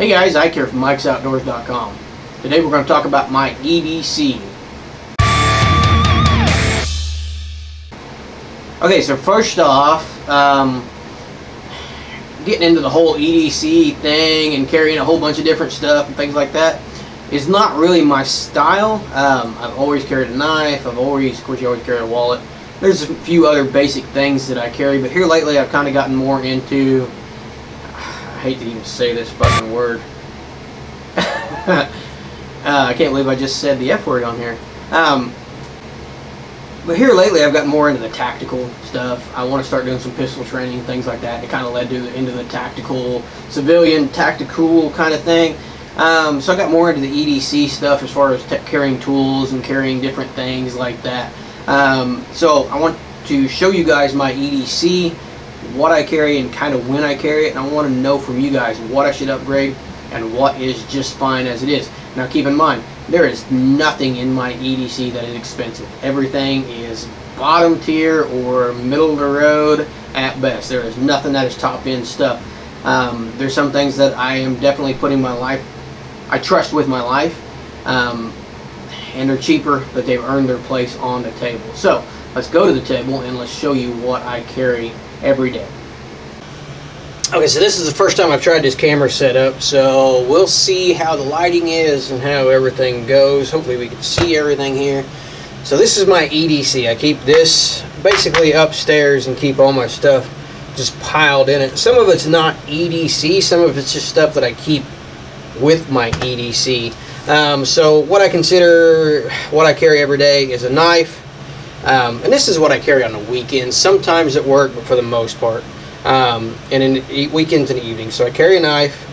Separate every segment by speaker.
Speaker 1: Hey guys, Ike here from Mike'sOutdoors.com. Today we're going to talk about my EDC. Okay, so first off, getting into the whole EDC thing and carrying a whole bunch of different stuff and things like that is not really my style. I've always carried a knife. Of course, you always carry a wallet. There's a few other basic things that I carry, but here lately I've kind of gotten more into, I hate to even say this fucking word. I can't believe I just said the F word on here. But here lately I've gotten more into the tactical stuff. I want to start doing some pistol training, things like that. It kind of led into the tactical, civilian, tactical kind of thing. So I got more into the EDC stuff as far as carrying tools and carrying different things like that. So I want to show you guys my EDC, what I carry and kind of when I carry it, and I want to know from you guys what I should upgrade and what is just fine as it is. Now keep in mind, there is nothing in my EDC that is expensive. Everything is bottom tier or middle of the road at best. There is nothing that is top end stuff. There's some things that I am definitely putting I trust with my life, and they're cheaper, but they've earned their place on the table. So let's go to the table and let's show you what I carry every day. Okay, so this is the first time I've tried this camera setup, so we'll see how the lighting is and how everything goes. Hopefully we can see everything here. So this is my EDC. I keep this basically upstairs and keep all my stuff just piled in it. Some of it's not EDC, some of it's just stuff that I keep with my EDC. So what I carry every day is a knife, and this is what I carry on the weekends, sometimes at work, but for the most part. And in weekends and evenings. So I carry a knife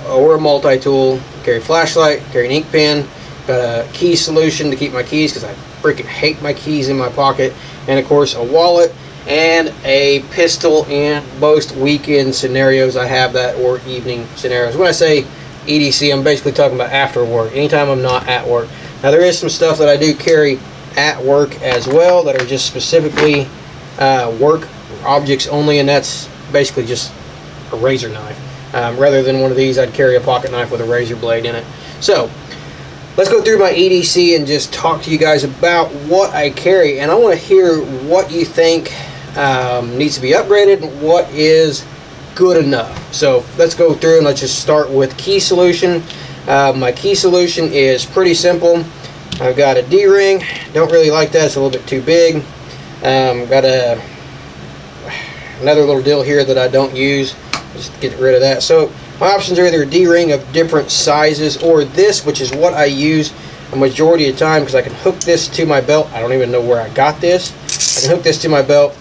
Speaker 1: or a multi-tool, carry a flashlight, carry an ink pen, got a key solution to keep my keys because I freaking hate my keys in my pocket, and of course a wallet and a pistol in most weekend scenarios. I have that, or evening scenarios. When I say EDC, I'm basically talking about after work, anytime I'm not at work. Now there is some stuff that I do carry at work as well that are just specifically work objects only, and that's basically just a razor knife. Rather than one of these, I'd carry a pocket knife with a razor blade in it. So let's go through my EDC and just talk to you guys about what I carry, and I want to hear what you think needs to be upgraded and what is good enough. So let's go through and let's just start with key solution. My key solution is pretty simple. I've got a D-ring. Don't really like that, it's a little bit too big. Got another little deal here that I don't use, just get rid of that. So my options are either a D-ring of different sizes or this, which is what I use a majority of the time because I can hook this to my belt. I don't even know where I got this. I can hook this to my belt.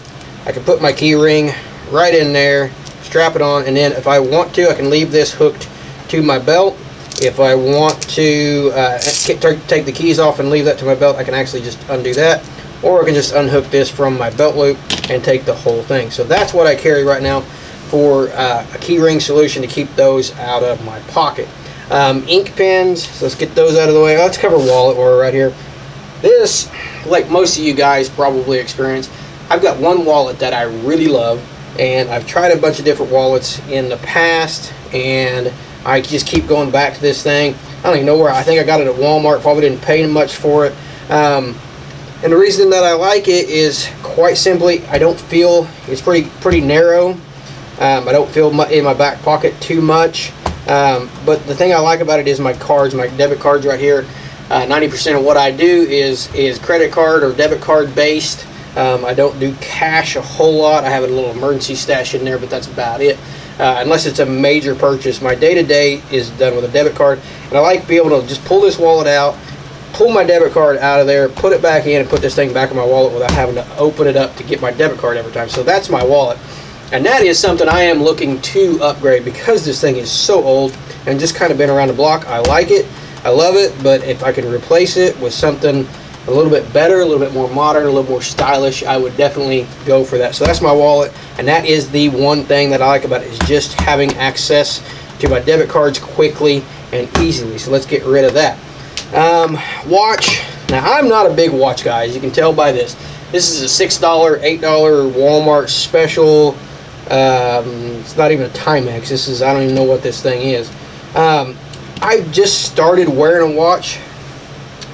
Speaker 1: I can put my key ring right in there, strap it on, and then if I want to, I can leave this hooked to my belt. If I want to take the keys off and leave that to my belt, I can actually just undo that, or I can just unhook this from my belt loop and take the whole thing. So that's what I carry right now for a key ring solution to keep those out of my pocket. Ink pens, so let's get those out of the way. Let's cover wallet while we're right here. This, like most of you guys probably experience, I've got one wallet that I really love, and I've tried a bunch of different wallets in the past, and I just keep going back to this thing. I don't even know where. I think I got it at Walmart, probably didn't pay much for it. And the reason that I like it is quite simply, I don't feel, it's pretty narrow. I don't feel in my back pocket too much. But the thing I like about it is my cards, my debit cards right here. 90% of what I do is credit card or debit card based. I don't do cash a whole lot. I have a little emergency stash in there, but that's about it. Unless it's a major purchase. My day-to-day is done with a debit card, and I like to be able to just pull this wallet out, pull my debit card out of there, put it back in, and put this thing back in my wallet without having to open it up to get my debit card every time. So that's my wallet, and that is something I am looking to upgrade because this thing is so old and just kind of been around the block. I like it, I love it, but if I can replace it with something a little bit better, a little bit more modern, a little more stylish, I would definitely go for that. So that's my wallet, and that is the one thing that I like about it, is just having access to my debit cards quickly and easily. So let's get rid of that. Watch. Now I'm not a big watch guy, as you can tell by this. This is a $6, $8 Walmart special. It's not even a Timex. This is, I don't even know what this thing is. I just started wearing a watch,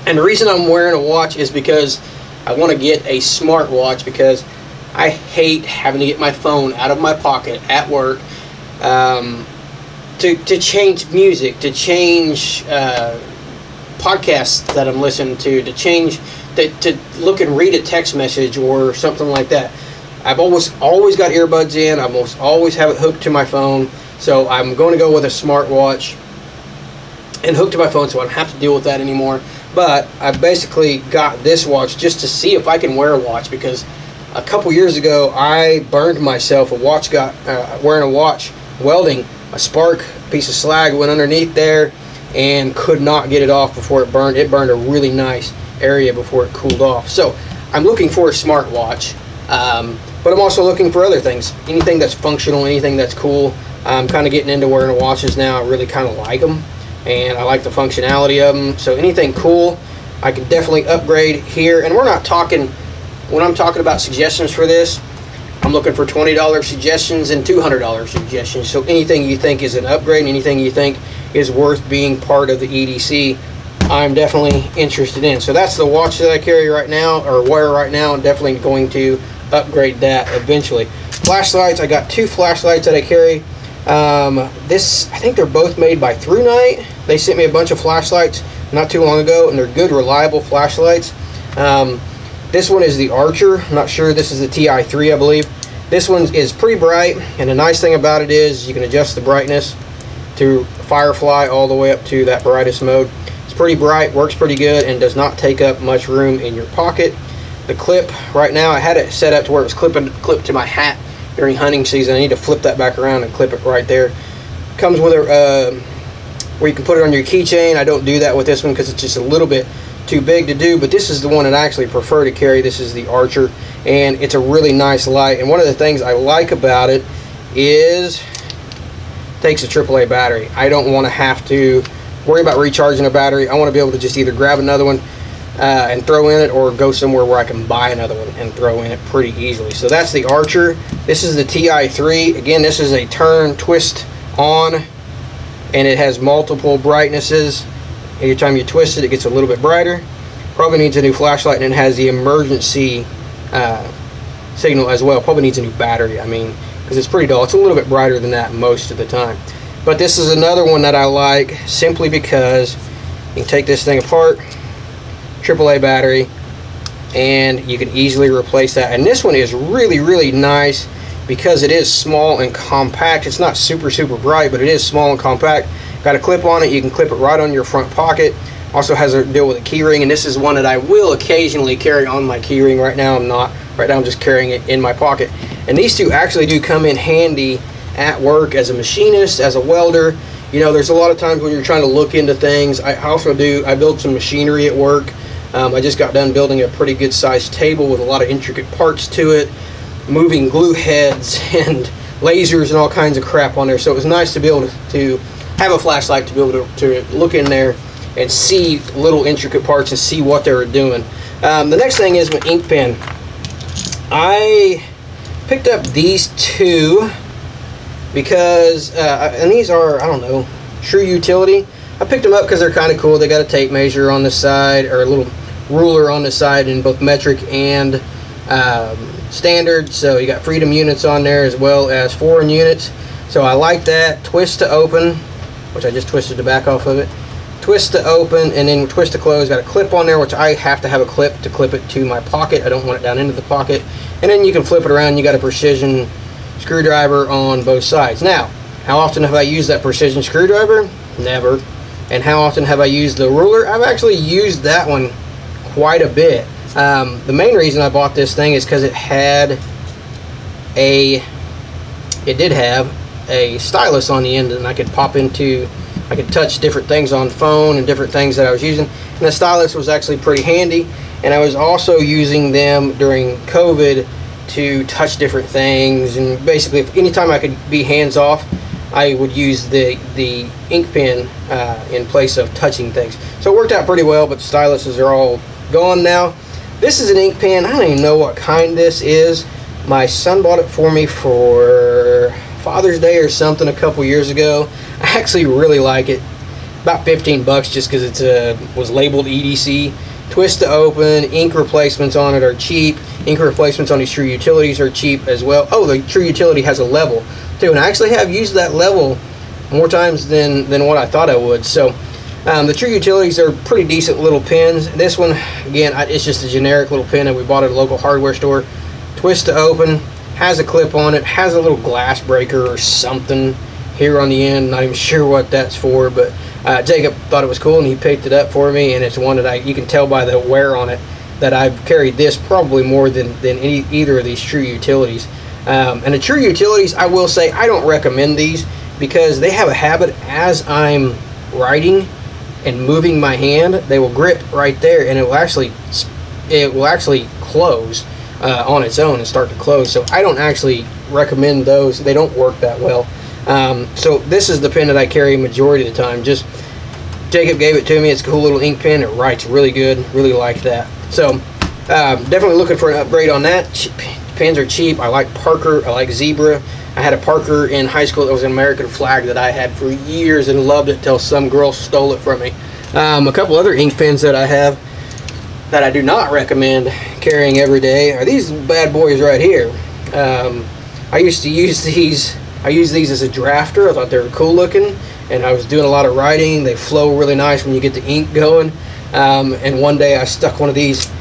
Speaker 1: and the reason I'm wearing a watch is because I want to get a smart watch, because I hate having to get my phone out of my pocket at work to change music, to change podcasts that I'm listening to change, to look and read a text message or something like that. I've always got earbuds in. I always have it hooked to my phone. So I'm going to go with a smartwatch and hooked to my phone, so I don't have to deal with that anymore. But I basically got this watch just to see if I can wear a watch, because a couple years ago I burned myself. Wearing a watch, welding a spark, piece of slag went underneath there and could not get it off before it burned. It burned a really nice area before it cooled off. So I'm looking for a smartwatch, but I'm also looking for other things, anything that's functional, anything that's cool. I'm kind of getting into wearing watches now. I really kind of like them, and I like the functionality of them. So anything cool, I can definitely upgrade here. And we're not talking, when I'm talking about suggestions for this, I'm looking for $20 suggestions and $200 suggestions. So anything you think is an upgrade, anything you think is worth being part of the EDC, I'm definitely interested in. So that's the watch that I carry right now, or wear right now. I'm definitely going to upgrade that eventually. Flashlights, I got 2 flashlights that I carry. I think they're both made by Through Night. They sent me a bunch of flashlights not too long ago, and they're good, reliable flashlights. This one is the Archer. I'm not sure. This is the TI3, I believe. This one is pretty bright, and the nice thing about it is you can adjust the brightness to Firefly all the way up to that brightest mode. It's pretty bright, works pretty good, and does not take up much room in your pocket. The clip, right now I had it set up to where it was clipped to my hat during hunting season. I need to flip that back around and clip it right there. Comes with a where you can put it on your keychain. I don't do that with this one because it's just a little bit too big to do, but this is the one that I actually prefer to carry. This is the Archer, and it's a really nice light. And one of the things I like about it is it takes a AAA battery. I don't want to have to worry about recharging a battery. I want to be able to just either grab another one and throw in it, or go somewhere where I can buy another one and throw in it pretty easily. So that's the Archer. This is the TI3. Again, this is a turn twist on, and it has multiple brightnesses. Every time you twist it, it gets a little bit brighter. Probably needs a new flashlight, and it has the emergency signal as well. Probably needs a new battery, I mean, because it's pretty dull. It's a little bit brighter than that most of the time. But this is another one that I like simply because you can take this thing apart, AAA battery, and you can easily replace that. And this one is really, really nice because it is small and compact. It's not super bright, but it is small and compact. Got a clip on it. You can clip it right on your front pocket. Also has a deal with a key ring, and this is one that I will occasionally carry on my key ring. Right now I'm not. Right now I'm just carrying it in my pocket. And these two actually do come in handy at work as a machinist, as a welder. You know, there's a lot of times when you're trying to look into things. I build some machinery at work. I just got done building a pretty good sized table with a lot of intricate parts to it, moving glue heads and lasers and all kinds of crap on there. So it was nice to be able to have a flashlight to be able to look in there and see little intricate parts and see what they were doing. The next thing is my ink pen. I picked up these two because, and these are, I don't know, True Utility. I picked them up because they're kind of cool. They got a tape measure on the side, or a little ruler on the side in both metric and standard. So you got freedom units on there as well as foreign units. So I like that. Twist to open, which I just twisted the back off of it. Twist to open, and then twist to close. Got a clip on there, which I have to have a clip to clip it to my pocket. I don't want it down into the pocket. And then you can flip it around. You got a precision screwdriver on both sides. Now, how often have I used that precision screwdriver? Never. And how often have I used the ruler? I've actually used that one quite a bit. The main reason I bought this thing is because it did have a stylus on the end, and I could touch different things on phone and different things that I was using. And the stylus was actually pretty handy. And I was also using them during COVID to touch different things. And basically, anytime I could be hands off, I would use the ink pen in place of touching things. So it worked out pretty well, but the styluses are all gone now. This is an ink pen. I don't even know what kind this is. My son bought it for me for Father's Day or something a couple years ago. I actually really like it. About 15 bucks just because it was labeled EDC. Twist to open, ink replacements on it are cheap. Ink replacements on these True Utilities are cheap as well. Oh, the True Utility has a level too, and I actually have used that level more times than what I thought I would. So the True Utilities are pretty decent little pins. This one, again, it's just a generic little pin that we bought at a local hardware store. Twist to open, has a clip on it, has a little glass breaker or something here on the end. Not even sure what that's for, but Jacob thought it was cool and he picked it up for me, and it's one that you can tell by the wear on it that I've carried this probably more than either of these True Utilities. And the True Utilities, I will say, I don't recommend these because they have a habit as I'm writing and moving my hand, they will grip right there, and it will actually close on its own and start to close. So I don't actually recommend those. They don't work that well. So this is the pen that I carry majority of the time. Just Jacob gave it to me. It's a cool little ink pen. It writes really good. Really like that. So definitely looking for an upgrade on that. Pens are cheap. I like Parker. I like Zebra. I had a Parker in high school that was an American flag that I had for years and loved it till some girl stole it from me. A couple other ink pens that I have that I do not recommend carrying every day are these bad boys right here. I used to use these. I use these as a drafter. I thought they were cool looking, and I was doing a lot of writing. They flow really nice when you get the ink going. And one day I stuck one of these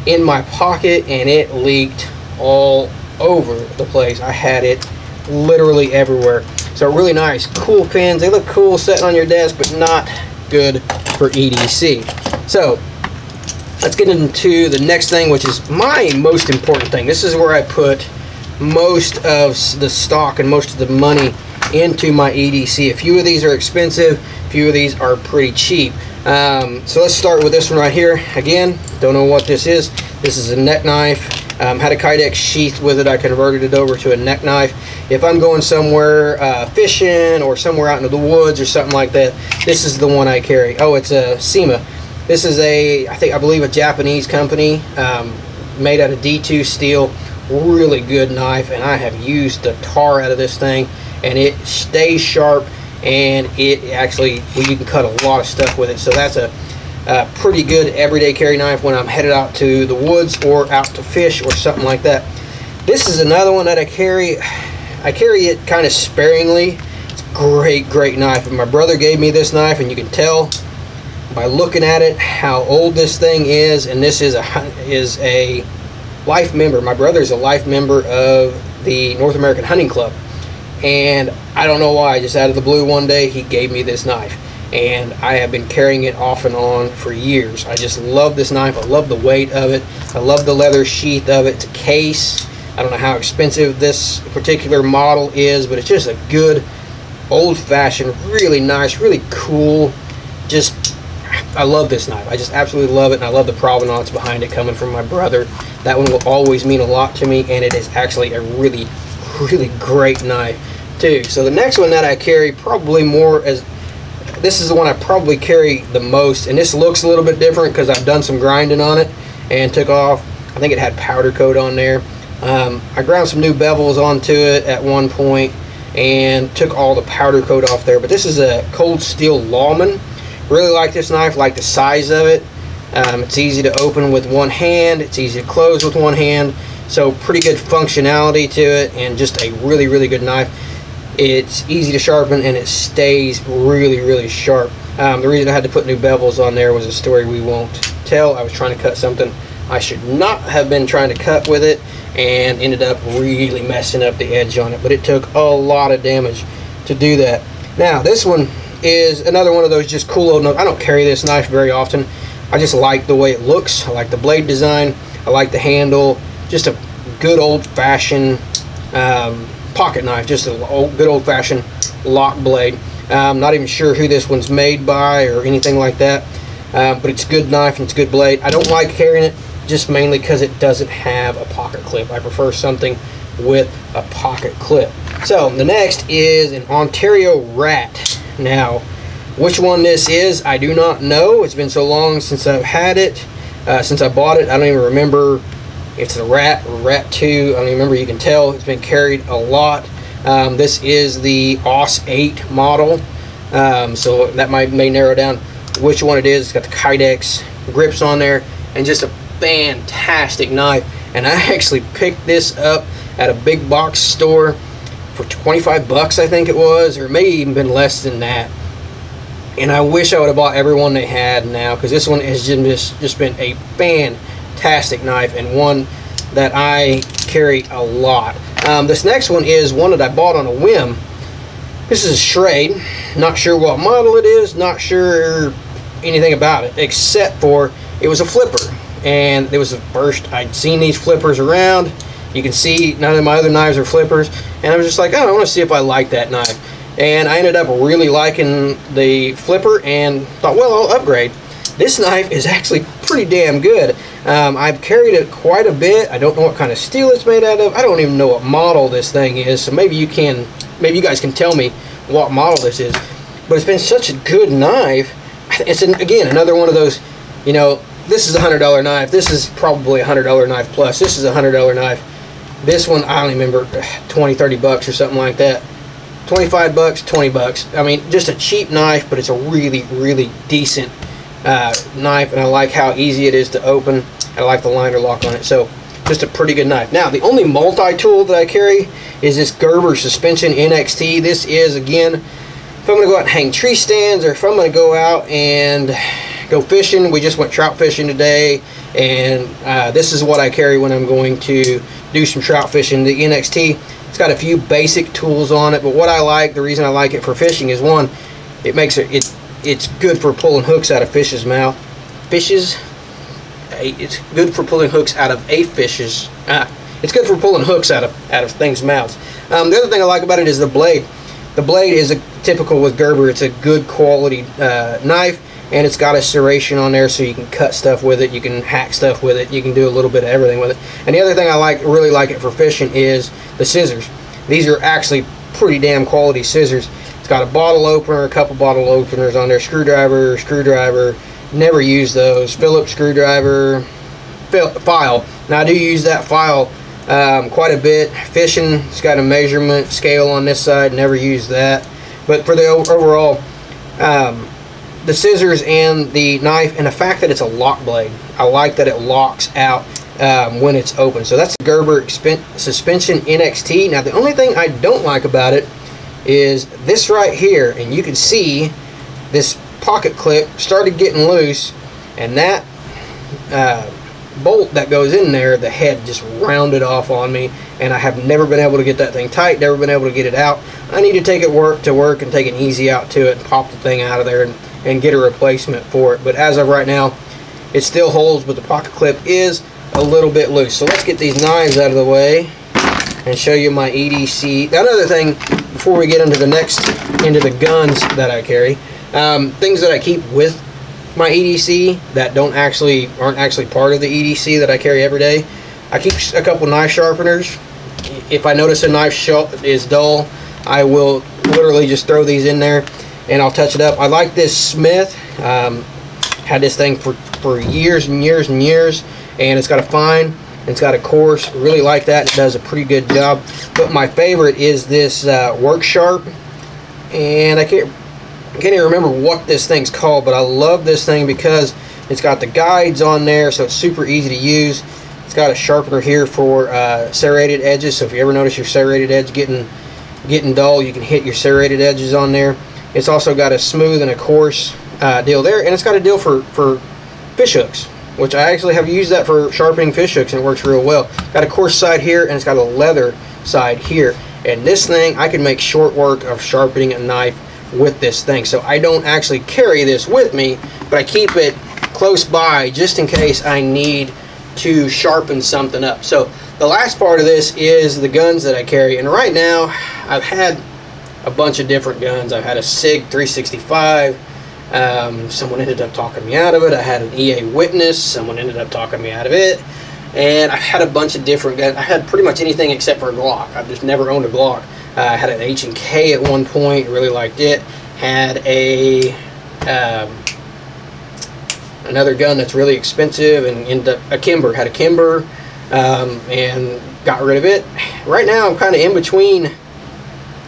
Speaker 1: in my pocket and it leaked all over the place. I had it literally everywhere. So really nice, cool pens. They look cool sitting on your desk, but not good for EDC. So let's get into the next thing, which is my most important thing. This is where I put most of the stock and most of the money into my EDC. A few of these are expensive, a few of these are pretty cheap. So let's start with this one right here. Again, don't know what this is. This is a neck knife. Had a Kydex sheath with it. I converted it over to a neck knife. If I'm going somewhere fishing or somewhere out into the woods or something like that, this is the one I carry. Oh, it's a SEMA. This is I believe a Japanese company, made out of D2 steel. Really good knife, and I have used the tar out of this thing, and it stays sharp, and it actually, well, you can cut a lot of stuff with it. So that's a pretty good everyday carry knife when I'm headed out to the woods or out to fish or something like that. This is another one that I carry. I carry it kind of sparingly. It's a great knife. And my brother gave me this knife, and you can tell by looking at it how old this thing is. And this is a life member. My brother is a life member of the North American Hunting Club, and I don't know why, just out of the blue one day he gave me this knife, and I have been carrying it off and on for years. I just love this knife. I love the weight of it. I love the leather sheath of it. It's a case. I don't know how expensive this particular model is, but it's just a good old-fashioned, really nice, really cool. Just, I love this knife. I just absolutely love it, and I love the provenance behind it coming from my brother. That one will always mean a lot to me, and it is actually a really great knife too. So the next one that I carry probably more as, this is the one I probably carry the most, and this looks a little bit different because I've done some grinding on it and took off, I think it had powder coat on there. I ground some new bevels onto it at one point and took all the powder coat off there, but this is a Cold Steel Lawman. Really like this knife, like the size of it. It's easy to open with one hand, it's easy to close with one hand, so pretty good functionality to it, and just a really good knife. It's easy to sharpen, and it stays really sharp. The reason I had to put new bevels on there was a story we won't tell. I was trying to cut something I should not have been trying to cut with it, and ended up really messing up the edge on it, but it took a lot of damage to do that. Now this one is another one of those just cool old knives. I don't carry this knife very often. I just like the way it looks. I like the blade design. I like the handle. Just a good old-fashioned pocket knife. Just a good old-fashioned lock blade. I'm not even sure who this one's made by or anything like that. But it's a good knife and it's a good blade. I don't like carrying it just mainly because it doesn't have a pocket clip. I prefer something with a pocket clip. So the next is an Ontario Rat. Now, which one this is, I do not know. It's been so long since I've had it, since I bought it. I don't even remember if it's a Rat or Rat 2. I don't even remember. You can tell it's been carried a lot. This is the AUS 8 model, so that may narrow down which one it is. It's got the Kydex grips on there, and just a fantastic knife. And I actually picked this up at a big box store for 25 bucks, I think it was, or maybe even been less than that. And I wish I would have bought every one they had now, because this one has just been a fantastic knife, and one that I carry a lot. This next one is one that I bought on a whim. This is a Schrade. Not sure what model it is, not sure anything about it, except for it was a flipper. And it was the first I'd seen these flippers around. You can see none of my other knives are flippers. And I was just like, oh, I want to see if I like that knife. And I ended up really liking the flipper and thought, well, I'll upgrade. This knife is actually pretty damn good. I've carried it quite a bit. I don't know what kind of steel it's made out of. I don't even know what model this thing is. So maybe you guys can tell me what model this is. But it's been such a good knife. It's again another one of those, you know, this is a $100 knife. This is probably a $100 knife plus. This is a $100 knife. This one, I don't remember, 20, 30 bucks or something like that. 25 bucks, 20 bucks. I mean, just a cheap knife, but it's a really, really decent knife, and I like how easy it is to open. I like the liner lock on it, so just a pretty good knife. Now, the only multi-tool that I carry is this Gerber Suspension Nxt. This is, again, if I'm going to go out and hang tree stands, or if I'm going to go out and go fishing. We just went trout fishing today, and this is what I carry when I'm going to do some trout fishing. The Nxt, it's got a few basic tools on it, but what I like, the reason I like it for fishing is, one, it makes it's good for pulling hooks out of fish's mouth. It's good for pulling hooks out of it's good for pulling hooks out of things' mouths. The other thing I like about it is the blade. The blade is typical with Gerber. It's a good quality knife, and it's got a serration on there, so you can cut stuff with it, you can hack stuff with it, you can do a little bit of everything with it. And the other thing I really like it for fishing is the scissors. These are actually pretty damn quality scissors. It's got a bottle opener, a couple bottle openers on there, screwdriver, never use those, Phillips screwdriver, file. Now I do use that file quite a bit. Fishing, it's got a measurement scale on this side, never use that. But for the overall, the scissors and the knife, and the fact that it's a lock blade, I like that it locks out when it's open. So that's the Gerber Suspension Nxt. Now the only thing I don't like about it is this right here, and you can see this pocket clip started getting loose, and that bolt that goes in there, the head just rounded off on me, and I have never been able to get that thing tight, never been able to get it out. I need to take it to work and take an easy out to it and pop the thing out of there and get a replacement for it. But as of right now, it still holds, but the pocket clip is a little bit loose. So let's get these knives out of the way and show you my EDC. Another thing, before we get into the guns that I carry, things that I keep with my EDC that aren't actually part of the EDC that I carry every day. I keep a couple knife sharpeners. If I notice a knife is dull, I will literally just throw these in there and I'll touch it up. I like this Smith. Had this thing for years and years and years, and it's got a fine, and it's got a coarse. Really like that. It does a pretty good job. But my favorite is this Work Sharp, and I can't even remember what this thing's called, but I love this thing because it's got the guides on there, so it's super easy to use. It's got a sharpener here for serrated edges, so if you ever notice your serrated edge getting dull, you can hit your serrated edges on there. It's also got a smooth and a coarse deal there, and it's got a deal for fish hooks, which I actually have used that for sharpening fish hooks, and it works real well. Got a coarse side here, and it's got a leather side here, and this thing, I can make short work of sharpening a knife with this thing. So I don't actually carry this with me, but I keep it close by just in case I need to sharpen something up. So the last part of this is the guns that I carry, and right now I've had a bunch of different guns. I've had a SIG 365. Someone ended up talking me out of it. I had an EA Witness. Someone ended up talking me out of it. And I had a bunch of different guns. I had pretty much anything except for a Glock. I've just never owned a Glock. I had an H&K at one point. Really liked it. Had a another gun that's really expensive, and ended up a Kimber. Had a Kimber and got rid of it. Right now I'm kind of in between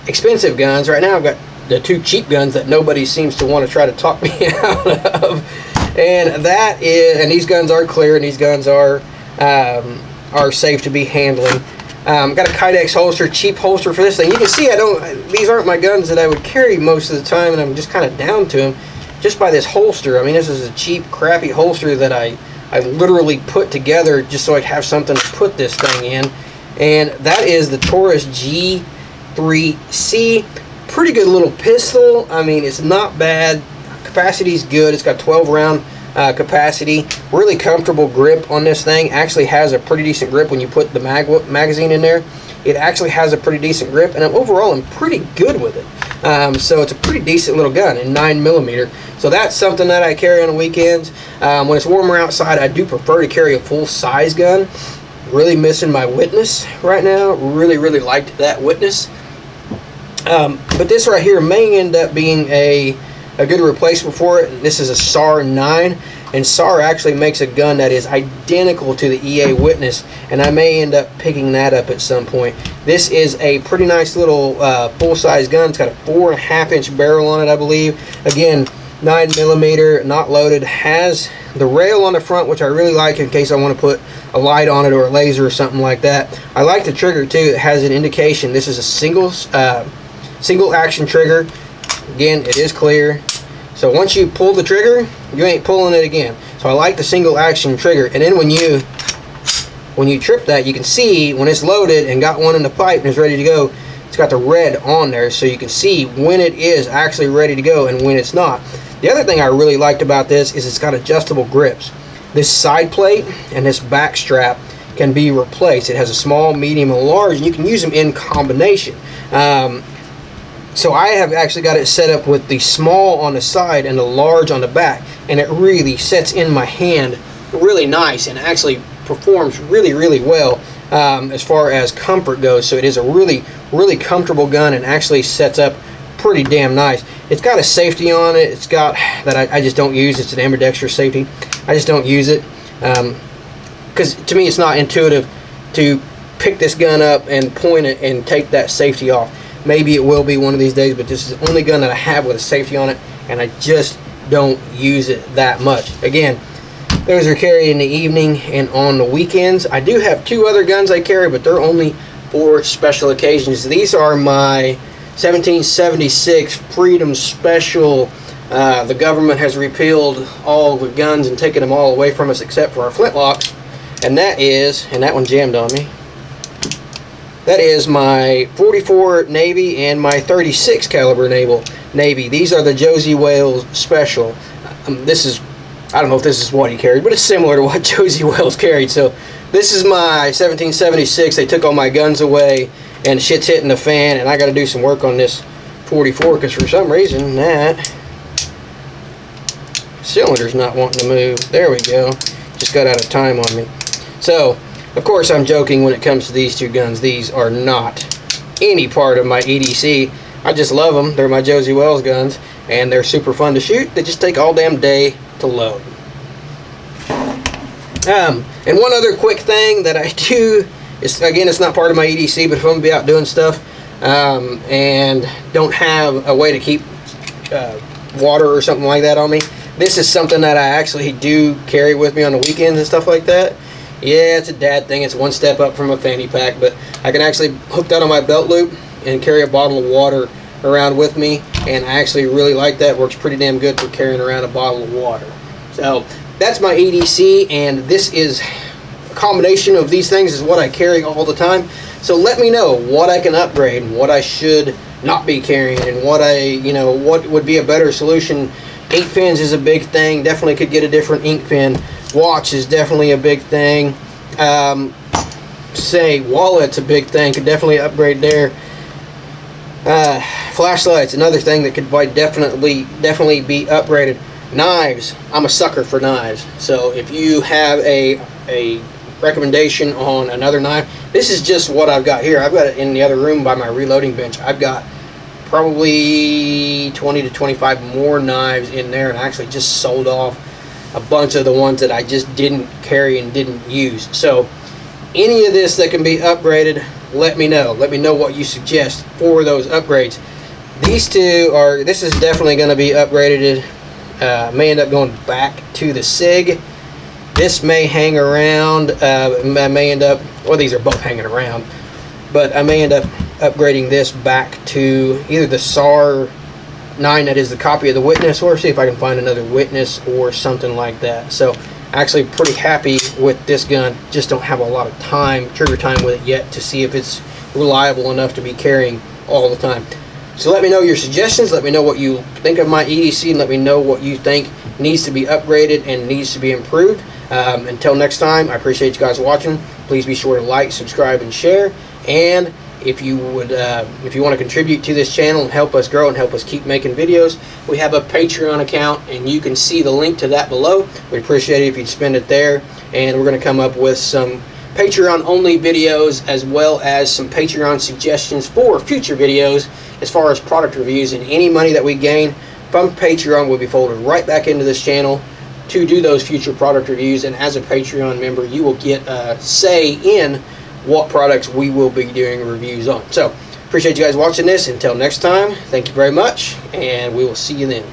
Speaker 1: expensive guns. Right now I've got the 2 cheap guns that nobody seems to want to try to talk me out of, and these guns are clear, and these guns are safe to be handling. Got a Kydex holster, cheap holster for this thing. You can see these aren't my guns that I would carry most of the time, and I'm just kind of down to them just by this holster. I mean, this is a cheap, crappy holster that I literally put together just so I'd have something to put this thing in. And that is the Taurus G3C. Pretty good little pistol. I mean, it's not bad. Capacity's good. It's got 12 round capacity. Really comfortable grip on this thing. Actually has a pretty decent grip when you put the magazine in there. It actually has a pretty decent grip, and overall I'm pretty good with it. So it's a pretty decent little gun in 9mm. So that's something that I carry on the weekends. When it's warmer outside, I do prefer to carry a full-size gun. Really missing my Witness right now. Really liked that Witness. But this right here may end up being a good replacement for it. This is a SAR 9, and SAR actually makes a gun that is identical to the EA Witness, and I may end up picking that up at some point. This is a pretty nice little full-size gun. It's got a 4.5-inch barrel on it, I believe. Again, 9mm, not loaded. Has the rail on the front, which I really like in case I want to put a light on it or a laser or something like that. I like the trigger too. It has an indication. This is a single action trigger. Again, it is clear, so once you pull the trigger, you ain't pulling it again. So I like the single action trigger. And then when you trip that, you can see when it's loaded and got one in the pipe and is ready to go, it's got the red on there, so you can see when it is actually ready to go and when it's not. The other thing I really liked about this is it's got adjustable grips. This side plate and this back strap can be replaced. It has a small, medium, and large, and you can use them in combination. So I have actually got it set up with the small on the side and the large on the back, and it really sets in my hand really nice and actually performs really well as far as comfort goes. So it is a really comfortable gun and actually sets up pretty damn nice. It's got a safety on it. It's got that I just don't use. It's an ambidextrous safety. I just don't use it because to me it's not intuitive to pick this gun up and point it and take that safety off. Maybe it will be one of these days, but this is the only gun that I have with a safety on it, and I just don't use it that much. Again, those are carried in the evening and on the weekends. I do have 2 other guns I carry, but they're only for special occasions. These are my 1776 Freedom Special. The government has repealed all the guns and taken them all away from us except for our flintlocks, and that one jammed on me. That is my 44 Navy and my 36 caliber Navy. These are the Josie Wales Special. I don't know if this is what he carried, but it's similar to what Josie Wales carried. So this is my 1776. They took all my guns away, and shit's hitting the fan, and I got to do some work on this 44 because for some reason that cylinder's not wanting to move. There we go. Just got out of time on me. So, of course, I'm joking when it comes to these 2 guns. These are not any part of my EDC. I just love them. They're my Josie Wales guns, and they're super fun to shoot. They just take all damn day to load. And one other quick thing that I do is, again, it's not part of my EDC, but if I'm going to be out doing stuff and don't have a way to keep water or something like that on me, this is something that I actually do carry with me on the weekends and stuff like that. Yeah, it's a dad thing. It's one step up from a fanny pack, but I can actually hook that on my belt loop and carry a bottle of water around with me, and I actually really like that. It works pretty damn good for carrying around a bottle of water. So that's my EDC, and this is a combination of these things is what I carry all the time. So let me know what I can upgrade and what I should not be carrying, and what what would be a better solution. Ink pens is a big thing. Definitely could get a different ink pen. Watch is definitely a big thing. Say wallet's a big thing. Could definitely upgrade there. Flashlights, another thing that could definitely be upgraded. Knives, I'm a sucker for knives. So if you have a recommendation on another knife, this is just what I've got here. I've got it in the other room by my reloading bench. I've got probably 20 to 25 more knives in there, and I actually just sold off a bunch of the ones that I just didn't carry and didn't use. So any of this that can be upgraded, let me know. Let me know what you suggest for those upgrades. These two are, this is definitely going to be upgraded. May end up going back to the SIG. This may hang around. I may end up, well, these are both hanging around, but I may end up upgrading this back to either the SAR 9, that is the copy of the Witness, or see if I can find another Witness or something like that. So actually pretty happy with this gun. Just don't have a lot of time, trigger time with it yet, to see if it's reliable enough to be carrying all the time. So let me know your suggestions. Let me know what you think of my EDC, and let me know what you think needs to be upgraded and needs to be improved. Until next time, I appreciate you guys watching. Please be sure to like, subscribe, and share. And if you would, if you want to contribute to this channel and help us grow and help us keep making videos, we have a Patreon account, and you can see the link to that below. We'd appreciate it if you'd spend it there. And we're going to come up with some Patreon only videos, as well as some Patreon suggestions for future videos as far as product reviews, and any money that we gain from Patreon will be folded right back into this channel to do those future product reviews. And as a Patreon member, you will get a say in what products we will be doing reviews on. So appreciate you guys watching this. Until next time, thank you very much, and we will see you then.